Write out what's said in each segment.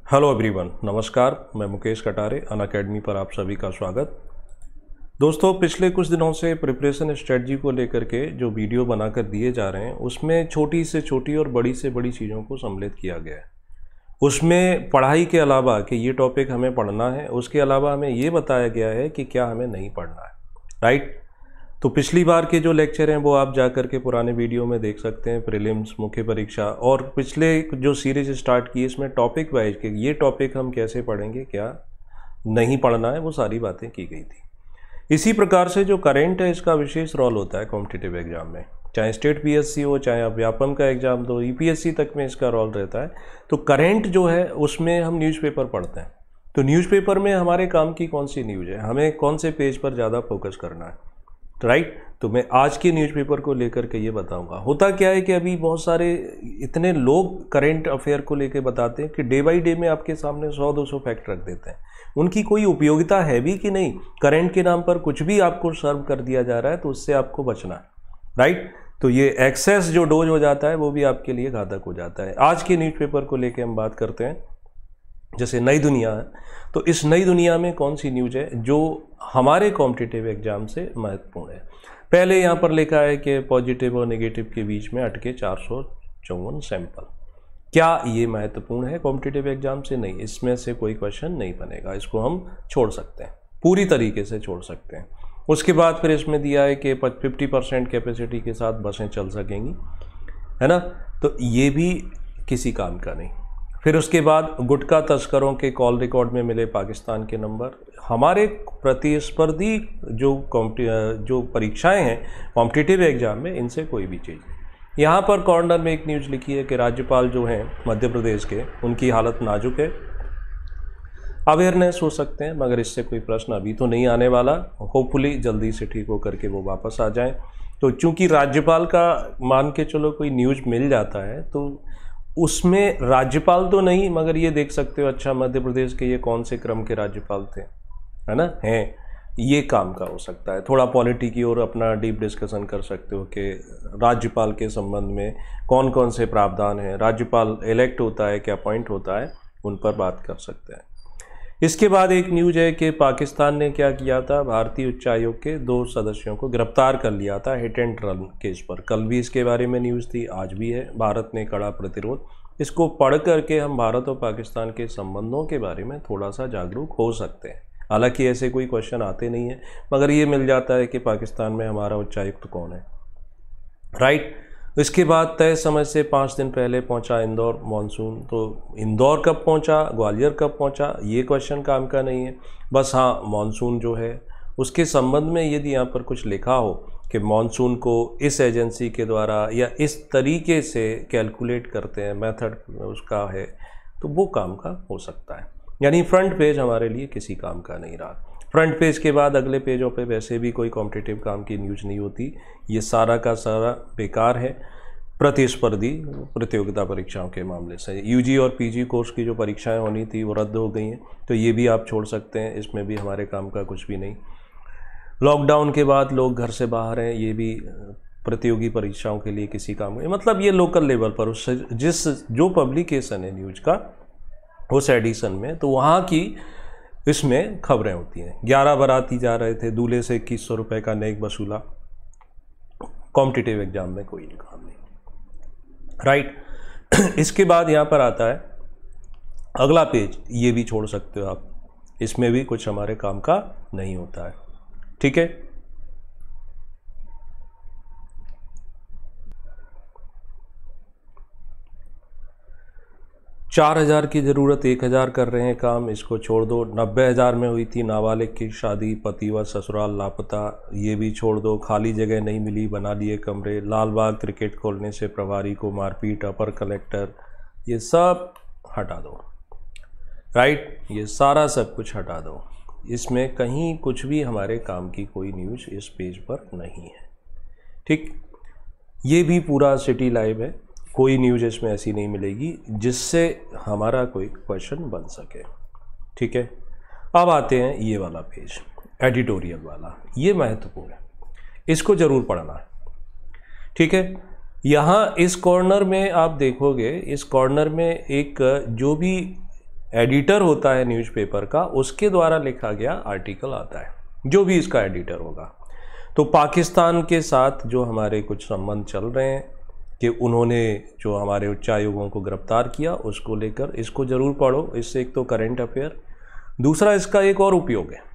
Hello everyone, नमस्कार। मैं Mukesh Katare, Unacademy पर आप सभी का स्वागत। दोस्तों, पिछले कुछ दिनों से प्रिपरेशन स्ट्रेटजी को लेकर के जो वीडियो बनाकर दिए जा रहे हैं उसमें छोटी से छोटी और बड़ी से बड़ी चीज़ों को सम्मिलित किया गया है। उसमें पढ़ाई के अलावा कि ये टॉपिक हमें पढ़ना है, उसके अलावा हमें ये बताया गया है कि क्या हमें नहीं पढ़ना है। राइट। तो पिछली बार के जो लेक्चर हैं वो आप जाकर के पुराने वीडियो में देख सकते हैं, प्रीलिम्स, मुख्य परीक्षा, और पिछले जो सीरीज स्टार्ट की इसमें टॉपिक वाइज के ये टॉपिक हम कैसे पढ़ेंगे, क्या नहीं पढ़ना है, वो सारी बातें की गई थी। इसी प्रकार से जो करंट है इसका विशेष रोल होता है कॉम्पिटिटिव एग्जाम में, चाहे स्टेट पीएससी हो, चाहे आप व्यापम का एग्जाम दो, यूपीएससी तक में इसका रोल रहता है। तो करंट जो है उसमें हम न्यूज़पेपर पढ़ते हैं। तो न्यूज़पेपर में हमारे काम की कौन सी न्यूज़ है, हमें कौन से पेज पर ज़्यादा फोकस करना है। राइट। तो मैं आज के न्यूज़पेपर को लेकर के ये बताऊंगा। होता क्या है कि अभी बहुत सारे इतने लोग करंट अफेयर को लेकर बताते हैं कि डे बाई डे में आपके सामने 100-200 फैक्ट रख देते हैं। उनकी कोई उपयोगिता है भी कि नहीं, करंट के नाम पर कुछ भी आपको सर्व कर दिया जा रहा है, तो उससे आपको बचना है। राइट। तो ये एक्सेस जो डोज हो जाता है वो भी आपके लिए घातक हो जाता है। आज के न्यूज़पेपर को लेकर हम बात करते हैं। जैसे नई दुनिया है, तो इस नई दुनिया में कौन सी न्यूज़ है जो हमारे कॉम्पिटिटिव एग्जाम से महत्वपूर्ण है। पहले यहाँ पर लिखा है कि पॉजिटिव और नेगेटिव के बीच में अटके 454 सैंपल। क्या ये महत्वपूर्ण है कॉम्पिटिटिव एग्जाम से? नहीं, इसमें से कोई क्वेश्चन नहीं बनेगा, इसको हम छोड़ सकते हैं, पूरी तरीके से छोड़ सकते हैं। उसके बाद फिर इसमें दिया है कि 50% कैपेसिटी के साथ बसें चल सकेंगी, है ना। तो ये भी किसी काम का नहीं। फिर उसके बाद गुटखा तस्करों के कॉल रिकॉर्ड में मिले पाकिस्तान के नंबर। हमारे प्रतिस्पर्धी जो परीक्षाएं हैं कॉम्पिटिटिव एग्जाम में, इनसे कोई भी चीज़ नहीं। यहाँ पर कॉर्नर में एक न्यूज़ लिखी है कि राज्यपाल जो हैं मध्य प्रदेश के, उनकी हालत नाजुक है, अवेयरनेस हो सकते हैं, मगर इससे कोई प्रश्न अभी तो नहीं आने वाला। होपफुली जल्दी से ठीक होकर के वो वापस आ जाएं। तो चूँकि राज्यपाल का मान के चलो कोई न्यूज़ मिल जाता है, तो उसमें राज्यपाल तो नहीं, मगर ये देख सकते हो अच्छा मध्य प्रदेश के ये कौन से क्रम के राज्यपाल थे, है ना, हैं, ये काम का हो सकता है। थोड़ा पॉलिटी की ओर अपना डीप डिस्कशन कर सकते हो कि राज्यपाल के संबंध में कौन कौन से प्रावधान हैं, राज्यपाल इलेक्ट होता है क्या अपॉइंट होता है, उन पर बात कर सकते हैं। इसके बाद एक न्यूज़ है कि पाकिस्तान ने क्या किया था, भारतीय उच्चायोग के 2 सदस्यों को गिरफ्तार कर लिया था हिट एंड रन केस पर। कल भी इसके बारे में न्यूज़ थी, आज भी है। भारत ने कड़ा प्रतिरोध। इसको पढ़ करके हम भारत और पाकिस्तान के संबंधों के बारे में थोड़ा सा जागरूक हो सकते हैं। हालांकि ऐसे कोई क्वेश्चन आते नहीं है, मगर ये मिल जाता है कि पाकिस्तान में हमारा उच्चायुक्त कौन है। राइट। इसके बाद तय समय से 5 दिन पहले पहुंचा इंदौर मॉनसून। तो इंदौर कब पहुंचा, ग्वालियर कब पहुंचा, ये क्वेश्चन काम का नहीं है। बस हाँ, मॉनसून जो है उसके संबंध में यदि यहाँ पर कुछ लिखा हो कि मॉनसून को इस एजेंसी के द्वारा या इस तरीके से कैलकुलेट करते हैं, मेथड उसका है, तो वो काम का हो सकता है। यानी फ्रंट पेज हमारे लिए किसी काम का नहीं रहा। फ्रंट पेज के बाद अगले पेजों पे वैसे भी कोई कॉम्पिटिटिव काम की न्यूज़ नहीं होती। ये सारा का सारा बेकार है प्रतिस्पर्धी प्रतियोगिता परीक्षाओं के मामले से। यूजी और पीजी कोर्स की जो परीक्षाएं होनी थी वो रद्द हो गई हैं, तो ये भी आप छोड़ सकते हैं, इसमें भी हमारे काम का कुछ भी नहीं। लॉकडाउन के बाद लोग घर से बाहर हैं, ये भी प्रतियोगी परीक्षाओं के लिए किसी काम का, मतलब ये लोकल लेवल पर जो पब्लिकेशन है न्यूज़ का उस एडिशन में, तो वहाँ की इसमें खबरें होती हैं। 11 बाराती जा रहे थे, दूल्हे से 2100 रुपये का नेक वसूला। कॉम्पिटिटिव एग्जाम में कोई काम नहीं। राइट। इसके बाद यहाँ पर आता है अगला पेज, ये भी छोड़ सकते हो आप, इसमें भी कुछ हमारे काम का नहीं होता है। ठीक है। 4000 की ज़रूरत, 1000 कर रहे हैं काम, इसको छोड़ दो। 90,000 में हुई थी नाबालिग की शादी, पति व ससुराल लापता, ये भी छोड़ दो। खाली जगह नहीं मिली, बना लिए कमरे। लालबाग क्रिकेट खोलने से प्रभारी को मारपीट, अपर कलेक्टर, ये सब हटा दो। राइट। ये सारा सब कुछ हटा दो। इसमें कहीं कुछ भी हमारे काम की कोई न्यूज़ इस पेज पर नहीं है। ठीक। ये भी पूरा सिटी लाइव है, कोई न्यूज़ इसमें ऐसी नहीं मिलेगी जिससे हमारा कोई क्वेश्चन बन सके। ठीक है। अब आते हैं ये वाला पेज, एडिटोरियल वाला, ये महत्वपूर्ण है, इसको ज़रूर पढ़ना है। ठीक है। यहाँ इस कॉर्नर में आप देखोगे, इस कॉर्नर में एक जो भी एडिटर होता है न्यूज़पेपर का, उसके द्वारा लिखा गया आर्टिकल आता है, जो भी इसका एडिटर होगा। तो पाकिस्तान के साथ जो हमारे कुछ संबंध चल रहे हैं कि उन्होंने जो हमारे उच्चायोगों को गिरफ्तार किया, उसको लेकर इसको ज़रूर पढ़ो। इससे एक तो करंट अफेयर, दूसरा इसका एक और उपयोग है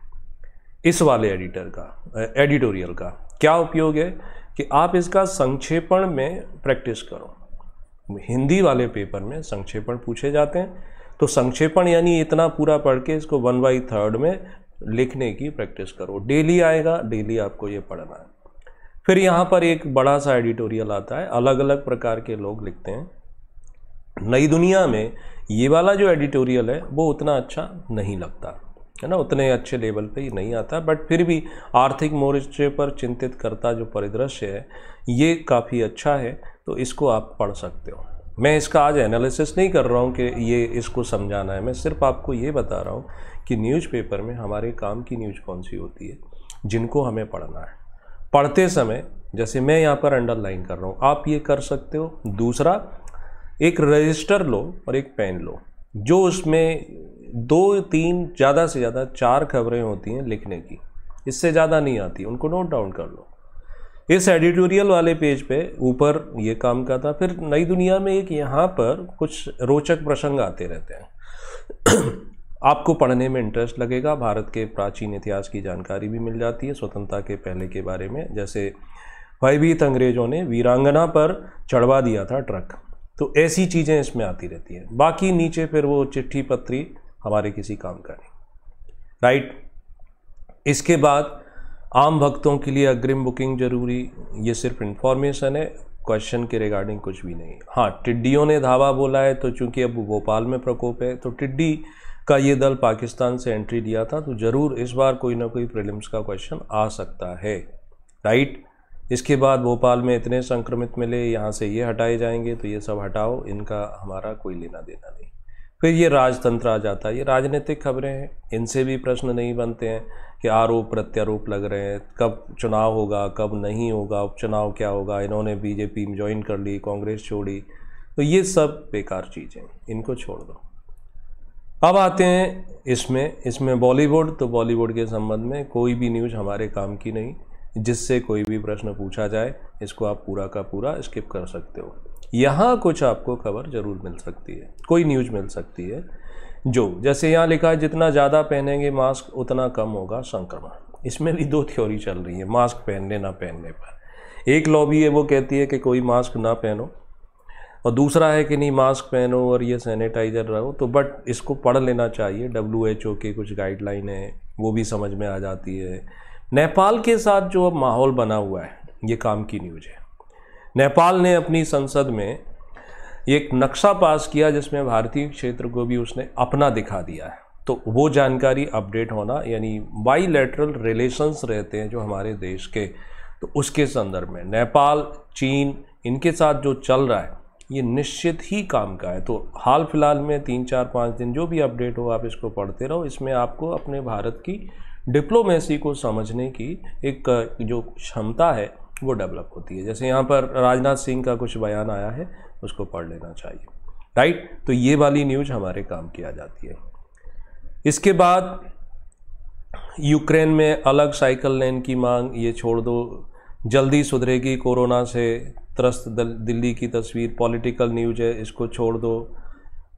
इस वाले एडिटर का, एडिटोरियल का क्या उपयोग है कि आप इसका संक्षेपण में प्रैक्टिस करो। हिंदी वाले पेपर में संक्षेपण पूछे जाते हैं, तो संक्षेपण यानी इतना पूरा पढ़ के इसको 1/3 में लिखने की प्रैक्टिस करो। डेली आएगा, डेली आपको ये पढ़ना है। फिर यहाँ पर एक बड़ा सा एडिटोरियल आता है, अलग अलग प्रकार के लोग लिखते हैं। नई दुनिया में ये वाला जो एडिटोरियल है वो उतना अच्छा नहीं लगता है ना, उतने अच्छे लेवल पे ही नहीं आता, बट फिर भी आर्थिक मोर्चे पर चिंतित करता जो परिदृश्य है ये काफ़ी अच्छा है, तो इसको आप पढ़ सकते हो। मैं इसका आज एनालिसिस नहीं कर रहा हूँ कि ये इसको समझाना है, मैं सिर्फ आपको ये बता रहा हूँ कि न्यूज़पेपर में हमारे काम की न्यूज़ कौन सी होती है जिनको हमें पढ़ना है। पढ़ते समय जैसे मैं यहाँ पर अंडरलाइन कर रहा हूँ, आप ये कर सकते हो। दूसरा, एक रजिस्टर लो और एक पेन लो, जो उसमें 2-3 ज़्यादा से ज़्यादा 4 खबरें होती हैं लिखने की, इससे ज़्यादा नहीं आती, उनको नोट डाउन कर लो। इस एडिटोरियल वाले पेज पे ऊपर ये काम का था। फिर नई दुनिया में एक यहाँ पर कुछ रोचक प्रसंग आते रहते हैं आपको पढ़ने में इंटरेस्ट लगेगा। भारत के प्राचीन इतिहास की जानकारी भी मिल जाती है, स्वतंत्रता के पहले के बारे में, जैसे भयभीत अंग्रेजों ने वीरांगना पर चढ़वा दिया था ट्रक, तो ऐसी चीज़ें इसमें आती रहती हैं। बाकी नीचे फिर वो चिट्ठी पत्री हमारे किसी काम का नहीं, राइट। इसके बाद आम भक्तों के लिए अग्रिम बुकिंग जरूरी, ये सिर्फ इंफॉर्मेशन है, क्वेश्चन के रिगार्डिंग कुछ भी नहीं। हाँ, टिड्डियों ने धावा बोला है, तो चूंकि अब भोपाल में प्रकोप है तो टिड्डी का ये दल पाकिस्तान से एंट्री लिया था, तो ज़रूर इस बार कोई ना कोई प्रीलिम्स का क्वेश्चन आ सकता है, राइट। इसके बाद भोपाल में इतने संक्रमित मिले, यहाँ से ये हटाए जाएंगे, तो ये सब हटाओ, इनका हमारा कोई लेना देना नहीं। फिर ये राजतंत्र आ जाता है, ये राजनीतिक खबरें हैं, इनसे भी प्रश्न नहीं बनते हैं कि आरोप प्रत्यारोप लग रहे हैं, कब चुनाव होगा कब नहीं होगा, उपचुनाव क्या होगा, इन्होंने बीजेपी में ज्वाइन कर ली, कांग्रेस छोड़ी, तो ये सब बेकार चीज़ें, इनको छोड़ दो। अब आते हैं इसमें बॉलीवुड, तो बॉलीवुड के संबंध में कोई भी न्यूज़ हमारे काम की नहीं, जिससे कोई भी प्रश्न पूछा जाए इसको आप पूरा का पूरा स्किप कर सकते हो। यहाँ कुछ आपको खबर जरूर मिल सकती है, कोई न्यूज़ मिल सकती है, जो जैसे यहाँ लिखा है जितना ज़्यादा पहनेंगे मास्क उतना कम होगा संक्रमण। इसमें भी 2 थ्योरी चल रही है मास्क पहनने ना पहनने पर। एक लॉबी है वो कहती है कि कोई मास्क ना पहनो, और दूसरा है कि नहीं मास्क पहनो और ये सैनिटाइजर रहो। तो बट इसको पढ़ लेना चाहिए, WHO के कुछ गाइडलाइन है वो भी समझ में आ जाती है। नेपाल के साथ जो अब माहौल बना हुआ है ये काम की न्यूज़ है। नेपाल ने अपनी संसद में एक नक्शा पास किया जिसमें भारतीय क्षेत्र को भी उसने अपना दिखा दिया है, तो वो जानकारी अपडेट होना, यानी बाईलैटरल रिलेशंस रहते हैं जो हमारे देश के, तो उसके संदर्भ में नेपाल, चीन, इनके साथ जो चल रहा है ये निश्चित ही काम का है। तो हाल फिलहाल में 3-4-5 दिन जो भी अपडेट हो आप इसको पढ़ते रहो, इसमें आपको अपने भारत की डिप्लोमेसी को समझने की एक जो क्षमता है वो डेवलप होती है। जैसे यहाँ पर राजनाथ सिंह का कुछ बयान आया है, उसको पढ़ लेना चाहिए, राइट। तो ये वाली न्यूज़ हमारे काम की आ जाती है। इसके बाद यूक्रेन में अलग साइकिल लेन की मांग, ये छोड़ दो, जल्दी सुधरेगी कोरोना से त्रस्त दिल्ली की तस्वीर, पॉलिटिकल न्यूज़ है, इसको छोड़ दो।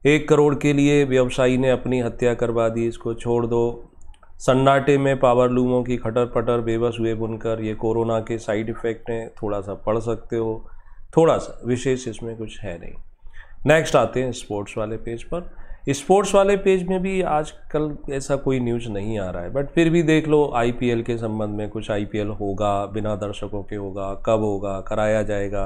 1 करोड़ के लिए व्यवसायी ने अपनी हत्या करवा दी, इसको छोड़ दो। सन्नाटे में पावर लूमों की खटर पटर, बेबस हुए बुनकर, ये कोरोना के साइड इफ़ेक्ट हैं, थोड़ा सा पढ़ सकते हो, थोड़ा सा, विशेष इसमें कुछ है नहीं। नेक्स्ट आते हैं स्पोर्ट्स वाले पेज पर। स्पोर्ट्स वाले पेज में भी आजकल ऐसा कोई न्यूज़ नहीं आ रहा है, बट फिर भी देख लो IPL के संबंध में कुछ IPL होगा, बिना दर्शकों के होगा, कब होगा, कराया जाएगा,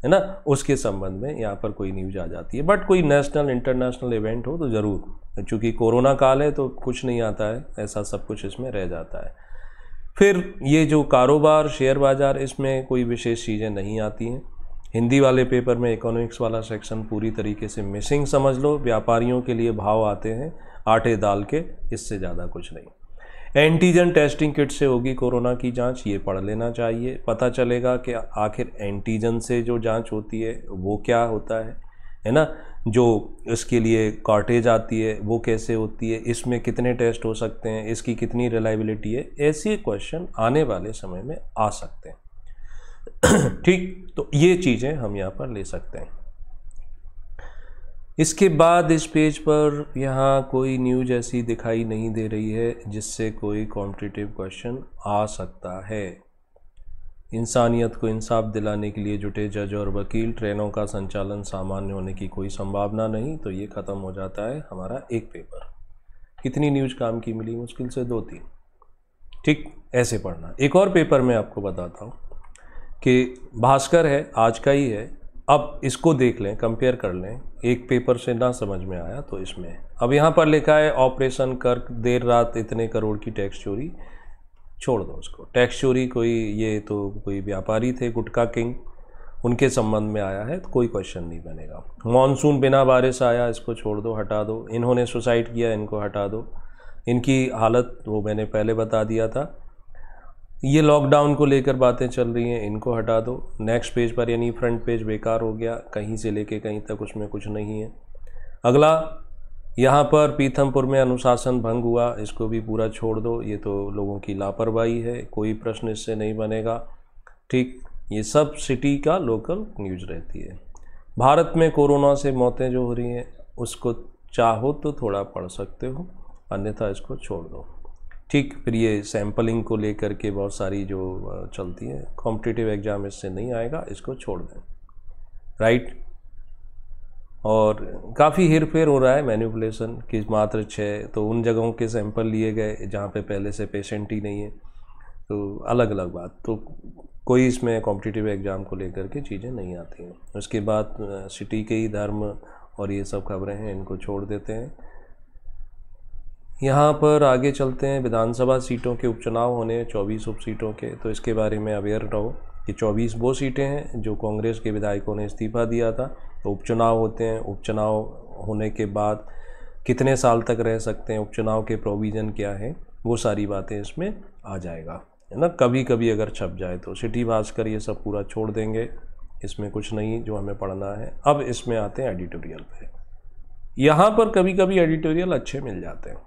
है ना, उसके संबंध में यहाँ पर कोई न्यूज़ आ जाती है। बट कोई नेशनल इंटरनेशनल इवेंट हो तो ज़रूर, चूँकि कोरोना काल है तो कुछ नहीं आता है, ऐसा सब कुछ इसमें रह जाता है। फिर ये जो कारोबार, शेयर बाज़ार, इसमें कोई विशेष चीज़ें नहीं आती हैं। हिंदी वाले पेपर में इकोनॉमिक्स वाला सेक्शन पूरी तरीके से मिसिंग समझ लो, व्यापारियों के लिए भाव आते हैं आटे दाल के, इससे ज़्यादा कुछ नहीं। एंटीजन टेस्टिंग किट से होगी कोरोना की जांच, ये पढ़ लेना चाहिए, पता चलेगा कि आखिर एंटीजन से जो जांच होती है वो क्या होता है ना। जो इसके लिए कॉर्टेज आती है वो कैसे होती है, इसमें कितने टेस्ट हो सकते हैं, इसकी कितनी रिलायबिलिटी है, ऐसे क्वेश्चन आने वाले समय में आ सकते हैं। ठीक, तो ये चीज़ें हम यहाँ पर ले सकते हैं। इसके बाद इस पेज पर यहाँ कोई न्यूज़ ऐसी दिखाई नहीं दे रही है जिससे कोई कॉम्पिटिटिव क्वेश्चन आ सकता है। इंसानियत को इंसाफ दिलाने के लिए जुटे जज और वकील, ट्रेनों का संचालन सामान्य होने की कोई संभावना नहीं। तो ये ख़त्म हो जाता है हमारा एक पेपर। कितनी न्यूज़ काम की मिली? मुश्किल से 2-3। ठीक, ऐसे पढ़ना। एक और पेपर मैं आपको बताता हूँ कि भास्कर है, आज का ही है। अब इसको देख लें, कंपेयर कर लें। एक पेपर से ना समझ में आया तो इसमें अब यहाँ पर लिखा है ऑपरेशन कर्क, देर रात इतने करोड़ की टैक्स चोरी। छोड़ दो उसको। टैक्स चोरी कोई, ये तो कोई व्यापारी थे गुटखा किंग, उनके संबंध में आया है तो कोई क्वेश्चन नहीं बनेगा। मॉनसून बिना बारिश आया, इसको छोड़ दो, हटा दो। इन्होंने सुसाइड किया, इनको हटा दो। इनकी हालत वो मैंने पहले बता दिया था। ये लॉकडाउन को लेकर बातें चल रही हैं, इनको हटा दो। नेक्स्ट पेज पर यानी फ्रंट पेज बेकार हो गया, कहीं से लेके कहीं तक उसमें कुछ नहीं है। अगला यहाँ पर पीथमपुर में अनुशासन भंग हुआ, इसको भी पूरा छोड़ दो। ये तो लोगों की लापरवाही है, कोई प्रश्न इससे नहीं बनेगा। ठीक, ये सब सिटी का लोकल न्यूज़ रहती है। भारत में कोरोना से मौतें जो हो रही हैं उसको चाहो तो थोड़ा पढ़ सकते हो, अन्यथा इसको छोड़ दो। ठीक, फिर ये सैम्पलिंग को लेकर के बहुत सारी जो चलती है, कॉम्पिटिटिव एग्जाम इससे नहीं आएगा, इसको छोड़ दें। राइट, और काफ़ी हेरफेर हो रहा है, मैनिपुलेशन कि मात्र 6 तो उन जगहों के सैंपल लिए गए जहाँ पे पहले से पेशेंट ही नहीं है, तो अलग अलग बात। तो कोई इसमें कॉम्पिटिटिव एग्ज़ाम को लेकर के चीज़ें नहीं आती हैं। उसके बाद सिटी के ही धर्म और ये सब खबरें हैं, इनको छोड़ देते हैं। यहाँ पर आगे चलते हैं। विधानसभा सीटों के उपचुनाव होने, 24 उप सीटों के, तो इसके बारे में अवेयर रहो कि 24 वो सीटें हैं जो कांग्रेस के विधायकों ने इस्तीफा दिया था। तो उपचुनाव होते हैं, उपचुनाव होने के बाद कितने साल तक रह सकते हैं, उपचुनाव के प्रोविज़न क्या है, वो सारी बातें इसमें आ जाएगा, है ना। कभी कभी अगर छप जाए तो सिटी भास्कर ये सब पूरा छोड़ देंगे, इसमें कुछ नहीं जो हमें पढ़ना है। अब इसमें आते हैं एडिटोरियल पे। यहाँ पर कभी कभी एडिटोरियल अच्छे मिल जाते हैं।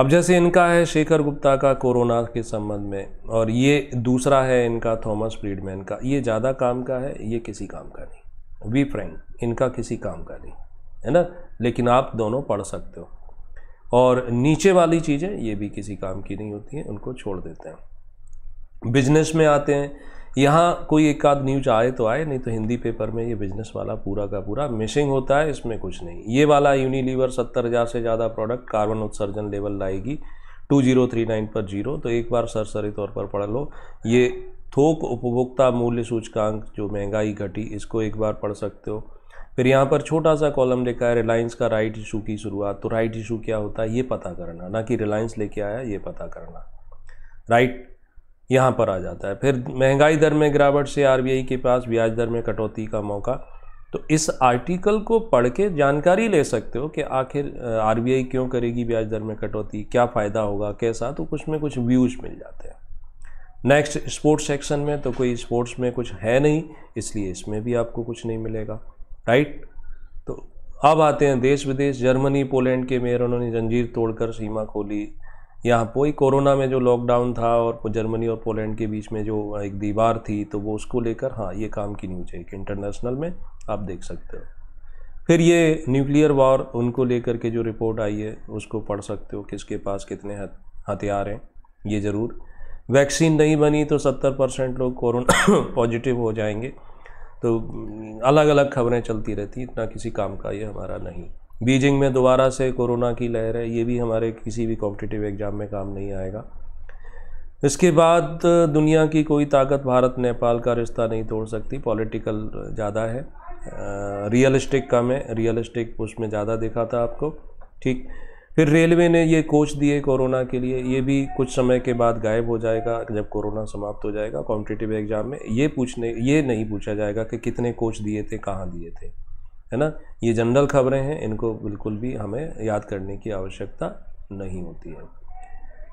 अब जैसे इनका है शेखर गुप्ता का कोरोना के संबंध में, और ये दूसरा है इनका थॉमस फ्रीडमैन का। ये ज़्यादा काम का है, ये किसी काम का नहीं। वी फ्रैंक, इनका किसी काम का नहीं, है ना। लेकिन आप दोनों पढ़ सकते हो। और नीचे वाली चीज़ें ये भी किसी काम की नहीं होती हैं, उनको छोड़ देते हैं। बिजनेस में आते हैं। यहाँ कोई एक आध न्यूज आए तो आए, नहीं तो हिंदी पेपर में ये बिजनेस वाला पूरा का पूरा मिसिंग होता है, इसमें कुछ नहीं। ये वाला यूनिलीवर 70,000 से ज़्यादा प्रोडक्ट कार्बन उत्सर्जन लेवल लाएगी 2039 पर 0। तो एक बार सरसरी तौर पर पढ़ लो। ये थोक उपभोक्ता मूल्य सूचकांक, जो महंगाई घटी, इसको एक बार पढ़ सकते हो। फिर यहाँ पर छोटा सा कॉलम लिखा है रिलायंस का राइट इशू की शुरुआत। तो राइट इशू क्या होता है ये पता करना, ना कि रिलायंस लेके आया ये पता करना। राइट, यहाँ पर आ जाता है। फिर महंगाई दर में गिरावट से आरबीआई के पास ब्याज दर में कटौती का मौका। तो इस आर्टिकल को पढ़ के जानकारी ले सकते हो कि आखिर आरबीआई क्यों करेगी ब्याज दर में कटौती, क्या फ़ायदा होगा, कैसा। तो कुछ में कुछ व्यूज़ मिल जाते हैं। नेक्स्ट स्पोर्ट्स सेक्शन में तो कोई स्पोर्ट्स में कुछ है नहीं, इसलिए इसमें भी आपको कुछ नहीं मिलेगा। राइट, तो अब आते हैं देश विदेश। जर्मनी पोलैंड के मेयरों ने जंजीर तोड़कर सीमा खोली। यहाँ कोई कोरोना में जो लॉकडाउन था और जर्मनी और पोलैंड के बीच में जो एक दीवार थी, तो वो उसको लेकर, हाँ, ये काम की न्यूज़ है एक इंटरनेशनल में, आप देख सकते हो। फिर ये न्यूक्लियर वॉर, उनको लेकर के जो रिपोर्ट आई है उसको पढ़ सकते हो, किसके पास कितने हथियार हैं, ये ज़रूर। वैक्सीन नहीं बनी तो 70% लोग कोरोना पॉजिटिव हो जाएंगे। तो अलग अलग खबरें चलती रहती, इतना किसी काम का ये हमारा नहीं। बीजिंग में दोबारा से कोरोना की लहर है, ये भी हमारे किसी भी कॉम्पिटिटिव एग्जाम में काम नहीं आएगा। इसके बाद दुनिया की कोई ताकत भारत नेपाल का रिश्ता नहीं तोड़ सकती। पॉलिटिकल ज़्यादा है, रियलिस्टिक कम है। रियलिस्टिक उसमें ज़्यादा दिखा था आपको। ठीक, फिर रेलवे ने ये कोच दिए कोरोना के लिए, ये भी कुछ समय के बाद गायब हो जाएगा जब कोरोना समाप्त हो जाएगा। कॉम्पिटिटिव एग्जाम में ये नहीं पूछा जाएगा कि कितने कोच दिए थे, कहाँ दिए थे, है ना। ये जनरल खबरें हैं, इनको बिल्कुल भी हमें याद करने की आवश्यकता नहीं होती है।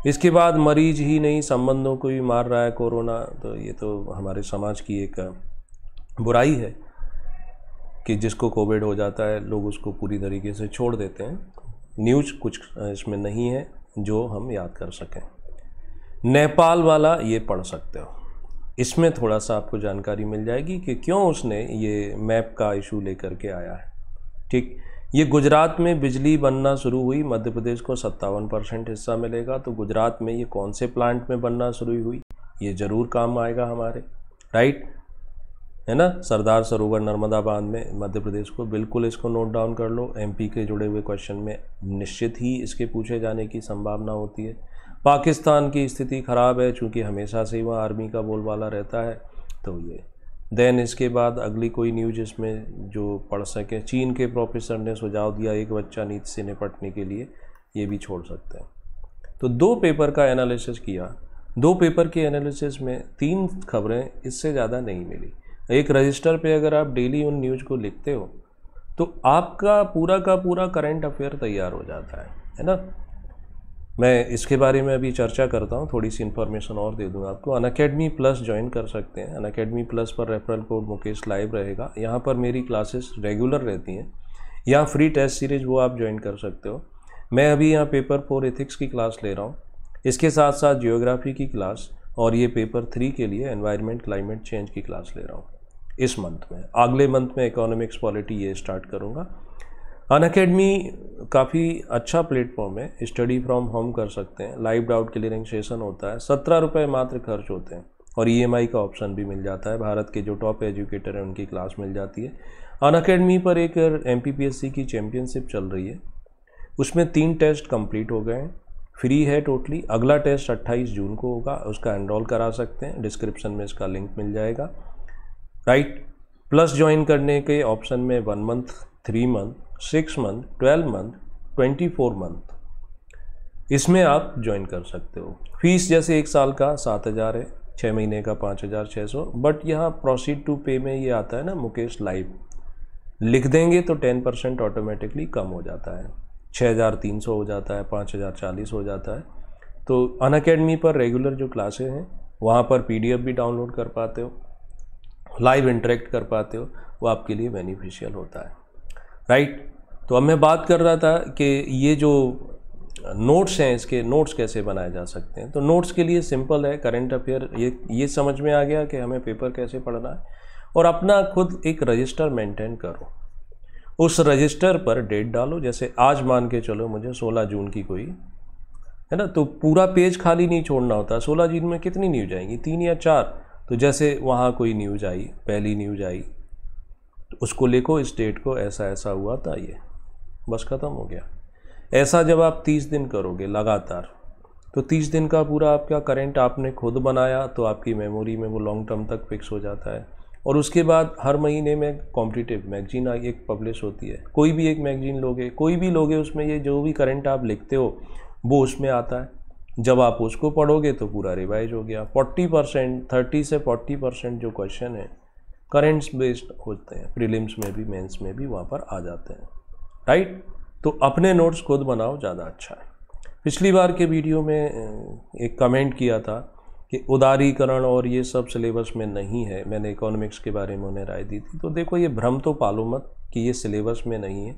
इसके बाद मरीज ही नहीं संबंधों को भी मार रहा है कोरोना, तो ये तो हमारे समाज की एक बुराई है। कि जिसको कोविड हो जाता है लोग उसको पूरी तरीके से छोड़ देते हैं। न्यूज़ कुछ इसमें नहीं है जो हम याद कर सकें। नेपाल वाला ये पढ़ सकते हो, इसमें थोड़ा सा आपको जानकारी मिल जाएगी कि क्यों उसने ये मैप का इशू लेकर के आया है। ठीक, ये गुजरात में बिजली बनना शुरू हुई, मध्य प्रदेश को 57% हिस्सा मिलेगा, तो गुजरात में ये कौन से प्लांट में बनना शुरू हुई, ये ज़रूर काम आएगा हमारे, राइट, है ना। सरदार सरोवर नर्मदा बांध में मध्य प्रदेश को, बिल्कुल इसको नोट डाउन कर लो। एमपी के जुड़े हुए क्वेश्चन में निश्चित ही इसके पूछे जाने की संभावना होती है। पाकिस्तान की स्थिति ख़राब है चूँकि हमेशा से ही वहाँ आर्मी का बोलबाला रहता है, तो ये देन इसके बाद अगली कोई न्यूज इसमें जो पढ़ सके, चीन के प्रोफेसर ने सुझाव दिया एक बच्चा नीति से निपटने के लिए, ये भी छोड़ सकते हैं। तो 2 पेपर का एनालिसिस किया, 2 पेपर के एनालिसिस में 3 खबरें, इससे ज़्यादा नहीं मिली। एक रजिस्टर पे अगर आप डेली उन न्यूज़ को लिखते हो तो आपका पूरा का पूरा करंट अफेयर तैयार हो जाता है ना। मैं इसके बारे में अभी चर्चा करता हूँ, थोड़ी सी इन्फॉर्मेशन और दे दूँगा आपको। अनअकैडमी प्लस ज्वाइन कर सकते हैं। अनअकैडमी प्लस पर रेफरल कोड मुकेश लाइव रहेगा। यहाँ पर मेरी क्लासेस रेगुलर रहती हैं, यहाँ फ्री टेस्ट सीरीज वो आप ज्वाइन कर सकते हो। मैं अभी यहाँ पेपर 4 एथिक्स की क्लास ले रहा हूँ, इसके साथ साथ जियोग्राफी की क्लास, और ये पेपर 3 के लिए एनवायरनमेंट क्लाइमेट चेंज की क्लास ले रहा हूँ इस मंथ में। अगले मंथ में इकोनॉमिक्स पॉलिटी ये स्टार्ट करूँगा। अनअकैडमी काफ़ी अच्छा प्लेटफॉर्म है, स्टडी फ्रॉम होम कर सकते हैं, लाइव डाउट क्लियरिंग सेशन होता है, 17 रुपये मात्र खर्च होते हैं, और EMI का ऑप्शन भी मिल जाता है। भारत के जो टॉप एजुकेटर हैं उनकी क्लास मिल जाती है। अनअकैडमी पर एक MPPSC की चैम्पियनशिप चल रही है, उसमें 3 टेस्ट कंप्लीट हो गए हैं, फ्री है टोटली। अगला टेस्ट 28 जून को होगा, उसका एनरोल करा सकते हैं, डिस्क्रिप्शन में इसका लिंक मिल जाएगा, राइट। प्लस ज्वाइन करने के ऑप्शन में 1 month, 3 month, 6 month, 12 month, 24 month, इसमें आप ज्वाइन कर सकते हो। फीस जैसे 1 साल का 7,000 है, 6 महीने का 5,600, बट यहाँ प्रोसीड टू पे में ये आता है ना मुकेश लाइव, लिख देंगे तो 10% ऑटोमेटिकली कम हो जाता है, 6,300 हो जाता है, 5,040 हो जाता है। तो अनअकैडमी पर रेगुलर जो क्लासेस हैं वहाँ पर PDF भी डाउनलोड कर पाते हो, लाइव इंटरेक्ट कर पाते हो, वो आपके लिए बेनिफिशियल होता है, राइट। तो अब मैं बात कर रहा था कि ये जो नोट्स हैं, इसके नोट्स कैसे बनाए जा सकते हैं। तो नोट्स के लिए सिंपल है, करंट अफेयर ये समझ में आ गया कि हमें पेपर कैसे पढ़ना है, और अपना खुद एक रजिस्टर मेंटेन करो। उस रजिस्टर पर डेट डालो, जैसे आज मान के चलो मुझे 16 जून की कोई है ना, तो पूरा पेज खाली नहीं छोड़ना होता। 16 जून में कितनी न्यूज आएंगी, 3 या 4, तो जैसे वहाँ कोई न्यूज आई, पहली न्यूज आई, तो उसको लिखो, इस डेट को ऐसा ऐसा हुआ था, ये बस ख़त्म हो गया। ऐसा जब आप 30 दिन करोगे लगातार, तो 30 दिन का पूरा आपका करंट आपने खुद बनाया, तो आपकी मेमोरी में वो लॉन्ग टर्म तक फिक्स हो जाता है। और उसके बाद हर महीने में कॉम्पिटिटिव मैगजीन एक पब्लिश होती है, कोई भी एक मैगजीन लोगे, कोई भी लोगे, उसमें ये जो भी करंट आप लिखते हो वो उसमें आता है। जब आप उसको पढ़ोगे तो पूरा रिवाइज हो गया। 40%, 30 से 40% जो क्वेश्चन है करेंट्स बेस्ड होते हैं, प्रीलिम्स में भी मेंस में भी वहाँ पर आ जाते हैं, राइट। तो अपने नोट्स खुद बनाओ, ज़्यादा अच्छा है। पिछली बार के वीडियो में एक कमेंट किया था कि उदारीकरण और ये सब सिलेबस में नहीं है, मैंने इकोनॉमिक्स के बारे में उन्हें राय दी थी। तो देखो, ये भ्रम तो पालो मत कि ये सिलेबस में नहीं है।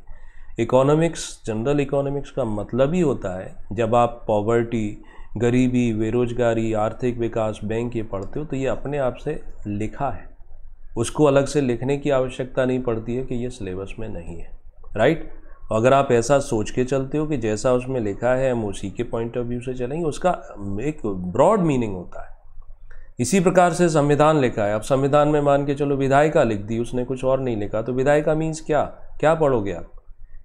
इकोनॉमिक्स, जनरल इकोनॉमिक्स का मतलब ही होता है, जब आप पॉवर्टी, गरीबी, बेरोजगारी, आर्थिक विकास, बैंक ये पढ़ते हो तो ये अपने आप से लिखा है, उसको अलग से लिखने की आवश्यकता नहीं पड़ती है कि ये सिलेबस में नहीं है, राइट। अगर आप ऐसा सोच के चलते हो कि जैसा उसमें लिखा है हम उसी के पॉइंट ऑफ व्यू से चलेंगे, उसका एक ब्रॉड मीनिंग होता है। इसी प्रकार से संविधान लिखा है, अब संविधान में मान के चलो विधायिका लिख दी, उसने कुछ और नहीं लिखा, तो विधायिका मीन्स क्या क्या पढ़ोगे आप,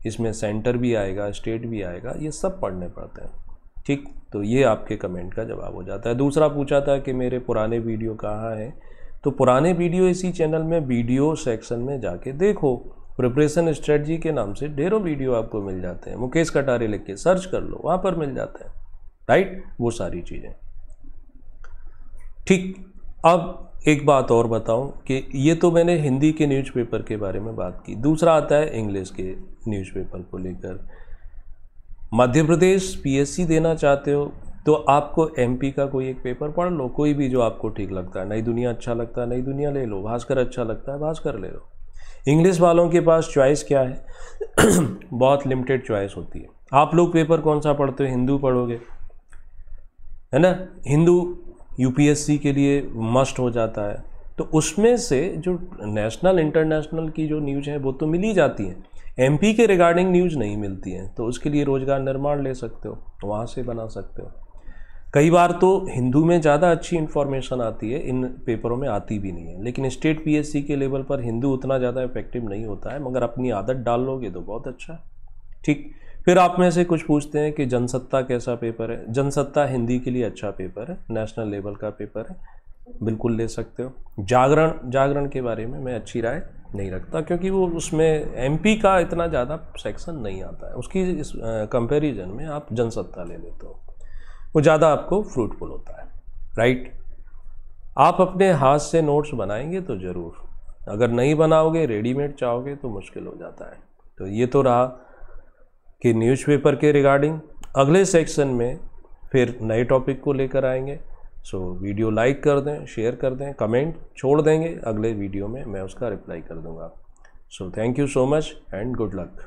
इसमें सेंटर भी आएगा, स्टेट भी आएगा, ये सब पढ़ने पड़ते हैं, ठीक। तो ये आपके कमेंट का जवाब हो जाता है। दूसरा पूछा था कि मेरे पुराने वीडियो कहाँ हैं, तो पुराने वीडियो इसी चैनल में वीडियो सेक्शन में जाके देखो, प्रिपरेशन स्ट्रेटजी के नाम से ढेरों वीडियो आपको मिल जाते हैं, मुकेश कटारे लिख के सर्च कर लो, वहाँ पर मिल जाते हैं, राइट, वो सारी चीज़ें, ठीक। अब एक बात और बताऊं कि ये तो मैंने हिंदी के न्यूज़पेपर के बारे में बात की, दूसरा आता है इंग्लिश के न्यूज़पेपर को लेकर। मध्य प्रदेश PSC देना चाहते हो तो आपको MP का कोई एक पेपर पढ़ लो, कोई भी जो आपको ठीक लगता है। नई दुनिया अच्छा लगता है, नई दुनिया ले लो, भास्कर अच्छा लगता है, भास्कर ले लो। इंग्लिश वालों के पास चॉइस क्या है? बहुत लिमिटेड चॉइस होती है। आप लोग पेपर कौन सा पढ़ते हो? हिंदू पढ़ोगे, है ना? हिंदू यूपीएससी के लिए मस्ट हो जाता है, तो उसमें से जो नेशनल इंटरनेशनल की जो न्यूज़ है वो तो मिल ही जाती है, एमपी के रिगार्डिंग न्यूज़ नहीं मिलती है, तो उसके लिए रोजगार निर्माण ले सकते हो, वहाँ से बना सकते हो। कई बार तो हिंदू में ज़्यादा अच्छी इन्फॉर्मेशन आती है, इन पेपरों में आती भी नहीं है, लेकिन स्टेट पीएससी के लेवल पर हिंदू उतना ज़्यादा इफेक्टिव नहीं होता है, मगर अपनी आदत डाल लोगे तो बहुत अच्छा है। ठीक, फिर आप में से कुछ पूछते हैं कि जनसत्ता कैसा पेपर है? जनसत्ता हिंदी के लिए अच्छा पेपर है, नेशनल लेवल का पेपर है, बिल्कुल ले सकते हो। जागरण के बारे में मैं अच्छी राय नहीं रखता, क्योंकि वो उसमें एमपी का इतना ज़्यादा सेक्शन नहीं आता है, उसकी इस कंपैरिजन में आप जनसत्ता ले लेते हो, वो ज़्यादा आपको फ्रूटफुल होता है, राइट? आप अपने हाथ से नोट्स बनाएंगे तो ज़रूर, अगर नहीं बनाओगे, रेडीमेड चाहोगे तो मुश्किल हो जाता है। तो ये तो रहा कि न्यूज़पेपर के रिगार्डिंग। अगले सेक्शन में फिर नए टॉपिक को लेकर आएंगे। सो वीडियो लाइक कर दें, शेयर कर दें, कमेंट छोड़ देंगे, अगले वीडियो में मैं उसका रिप्लाई कर दूंगा। So thank you so much and good luck.